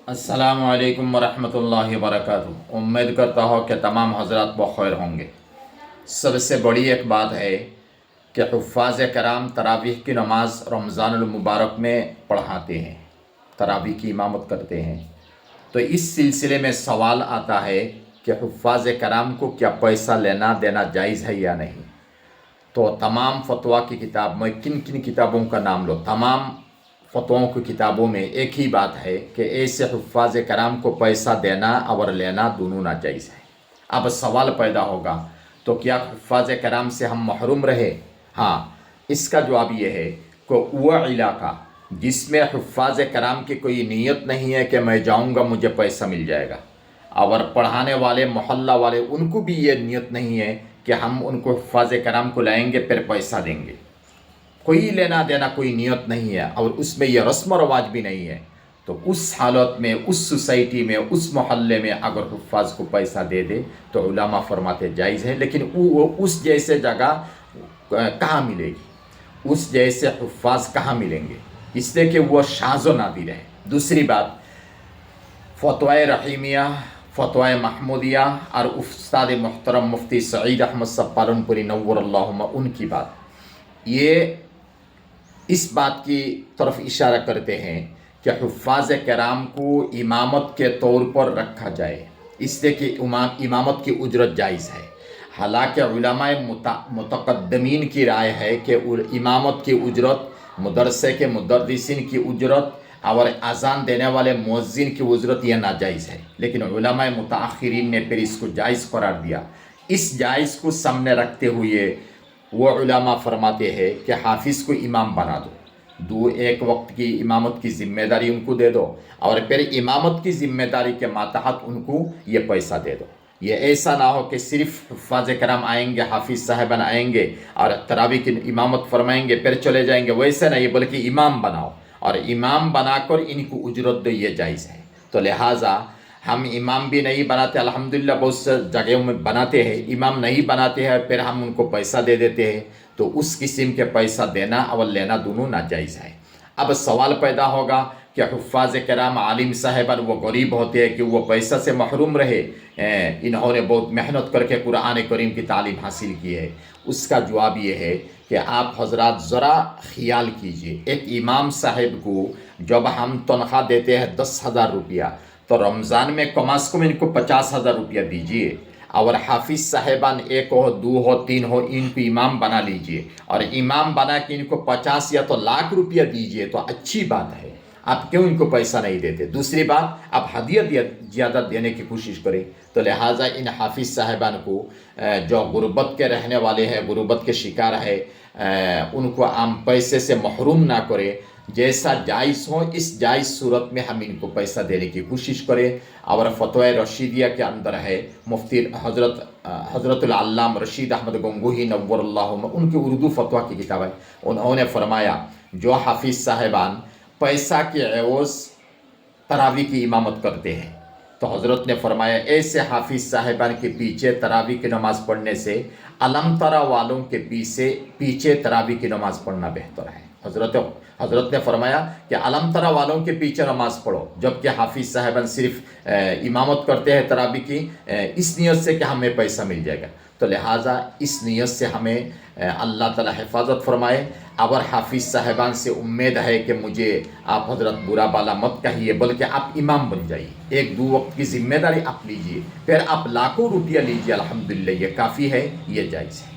अस्सलामु अलैकुम वरहमतुल्लाहि वबरकातुहू। उम्मीद करता हूँ कि तमाम हज़रात बखैर होंगे। सबसे बड़ी एक बात है कि हुफ़्फ़ाज़ कराम तरावीह की नमाज़ रमज़ानुल मुबारक में पढ़ाते हैं, तरावीह की इमामत करते हैं। तो इस सिलसिले में सवाल आता है कि हुफ़्फ़ाज़ कराम को क्या पैसा लेना देना जायज़ है या नहीं। तो तमाम फतवा की किताब में किन किन किताबों का नाम लो, तमाम फतवाओं की किताबों में एक ही बात है कि ऐसे हुफ़्फ़ाज़ कराम को पैसा देना और लेना दोनों नाजायज़ है। अब सवाल पैदा होगा तो क्या हुफ़्फ़ाज़ कराम से हम महरूम रहे? हाँ, इसका जवाब ये है कि वह इलाका जिसमें हुफ़्फ़ाज़ कराम की कोई नीयत नहीं है कि मैं जाऊँगा मुझे पैसा मिल जाएगा, और पढ़ाने वाले मोहल्ला वाले उनको भी ये नीयत नहीं है कि हम उनको हुफ़्फ़ाज़ कराम को लाएंगे फिर पैसा देंगे, कोई लेना देना कोई नियत नहीं है और उसमें यह रस्म रवाज भी नहीं है, तो उस हालत में उस सोसाइटी में उस मोहल्ले में अगर हुफ़्फ़ाज़ को पैसा दे दे तो उलमा फरमाते जायज़ है। लेकिन वो उस जैसे जगह कहाँ मिलेगी, उस जैसे हुफ़्फ़ाज़ कहाँ मिलेंगे, इसलिए कि वो शाज़ व नादिर है। दूसरी बात, फ़तवा रहीमिया, फ़तवा महमूदिया और उस्ताद मोहतरम मुफ्ती सईद अहमद साहब पालनपुरी नव्वरल्लाहु उनकी बात, ये इस बात की तरफ इशारा करते हैं कि हुफ़्फ़ाज़ कराम को इमामत के तौर पर रखा जाए, इसलिए कि इमामत की उजरत जायज़ है। हालांकि उलमाए मुतक़द्दमीन की राय है कि इमामत की उजरत, मदरसे के मुदर्रिसीन की उजरत और अज़ान देने वाले मुअज़्ज़िन की उजरत यह नाजायज़ है। लेकिन उलमाए मुतअख़िरीन ने फिर इसको जायज़ करार दिया। इस जायज़ को सामने रखते हुए वो उलमा फरमाते हैं कि हाफिज़ को इमाम बना दो, एक वक्त की इमामत की ज़िम्मेदारी उनको दे दो और फिर इमामत की ज़िम्मेदारी के मातहत उनको ये पैसा दे दो। ये ऐसा ना हो कि सिर्फ हुफ़्फ़ाज़ कराम आएंगे, हाफिज़ साहबान आएंगे और तरावी की इमामत फरमाएंगे फिर चले जाएंगे, वैसे नहीं, बल्कि इमाम बनाओ और इमाम बनाकर इनको उजरत दो, ये जायज़ है। तो लिहाजा हम इमाम भी नहीं बनाते, अल्हम्दुलिल्लाह बहुत से जगहों में बनाते हैं, इमाम नहीं बनाते हैं फिर हम उनको पैसा दे देते हैं, तो उस किस्म के पैसा देना और लेना दोनों नाजायज़ है। अब सवाल पैदा होगा कि हुफ़्फ़ाज़ कराम आलिम साहबान वो गरीब होते हैं कि वो पैसा से महरूम रहे, इन्होंने बहुत मेहनत करके कुरान करीम की तालीम हासिल की है। उसका जवाब ये है कि आप हजरात ज़रा ख्याल कीजिए, एक इमाम साहब को जब हम तनख्वाह देते हैं 10,000 रुपया, तो रमज़ान में कम अज़ कम इनको 50,000 रुपया दीजिए और हाफिज़ साहेबान एक हो, दो हो, तीन हो, इनको इमाम बना लीजिए और इमाम बना के इनको 50 या तो लाख रुपया दीजिए, तो अच्छी बात है। आप क्यों इनको पैसा नहीं देते? दूसरी बात, आप हदिया ज़्यादा देने की कोशिश करें। तो लिहाजा इन हाफिज़ साहेबान को जो गुर्बत के रहने वाले हैं, गुर्बत के शिकार है, उनको आम पैसे से महरूम ना करें। जैसा जायज़ हो इस जायज़ सूरत में हम इनको पैसा देने की कोशिश करें। और फ़तवा रशीदिया के अंदर है, मुफ्ती हज़रतुल अल्लामा रशीद अहमद गंगोही नव्वरल्लाहु, उनकी उर्दू फ़तवा की किताब है, उन्होंने फरमाया जो हाफिज़ साहिबान पैसा के एवज़ तरावी की इमामत करते हैं, तो हज़रत ने फरमाया ऐसे हाफिज़ साहिबान के पीछे तरावी की नमाज़ पढ़ने से अलम तरा वालों के पीछे तरावी की नमाज़ पढ़ना बेहतर है। हज़रत ने फरमाया कि अलम तरा वालों के पीछे नमाज़ पढ़ो, जबकि हाफिज़ साहिबान सिर्फ इमामत करते हैं तरावी की इस नियत से कि हमें पैसा मिल जाएगा। तो लिहाजा इस नियत से हमें अल्लाह ताला हिफाजत फरमाए। और हाफिज़ साहिबान से उम्मीद है कि मुझे आप हज़रत बुरा बाला मत कहिए, बल्कि आप इमाम बन जाइए, एक दो वक्त की ज़िम्मेदारी आप लीजिए, फिर आप लाखों रुपया लीजिए, अल्हम्दुलिल्लाह ये काफ़ी है, ये जायज़ है।